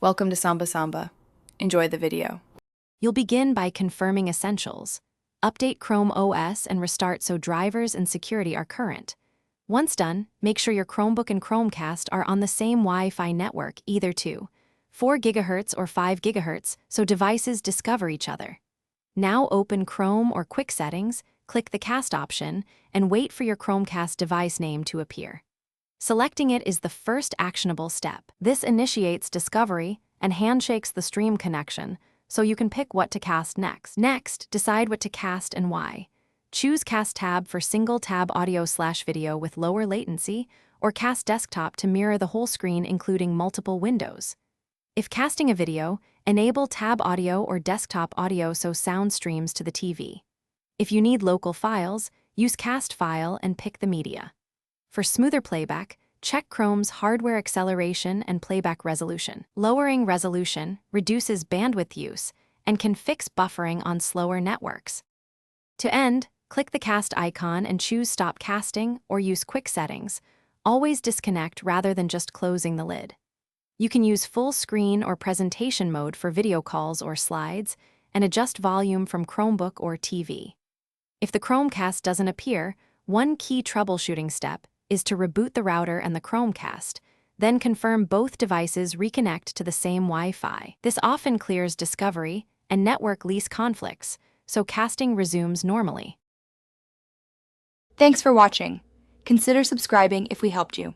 Welcome to Samba Samba. Enjoy the video. You'll begin by confirming essentials. Update Chrome OS and restart so drivers and security are current. Once done, make sure your Chromebook and Chromecast are on the same Wi-Fi network, either 4 GHz or 5 GHz, so devices discover each other. Now open Chrome or Quick Settings, click the Cast option, and wait for your Chromecast device name to appear. Selecting it is the first actionable step. This initiates discovery and handshakes the stream connection, so you can pick what to cast next. Next, decide what to cast and why. Choose Cast Tab for single-tab audio/video with lower latency, or Cast Desktop to mirror the whole screen including multiple windows. If casting a video, enable Tab Audio or Desktop Audio so sound streams to the TV. If you need local files, use Cast File and pick the media. For smoother playback, check Chrome's hardware acceleration and playback resolution. Lowering resolution reduces bandwidth use and can fix buffering on slower networks. To end, click the cast icon and choose Stop Casting or use Quick Settings. Always disconnect rather than just closing the lid. You can use full screen or presentation mode for video calls or slides, and adjust volume from Chromebook or TV. If the Chromecast doesn't appear, one key troubleshooting step is to reboot the router and the Chromecast, then confirm both devices reconnect to the same Wi-Fi. This often clears discovery and network lease conflicts, so casting resumes normally. Thanks for watching. Consider subscribing if we helped you.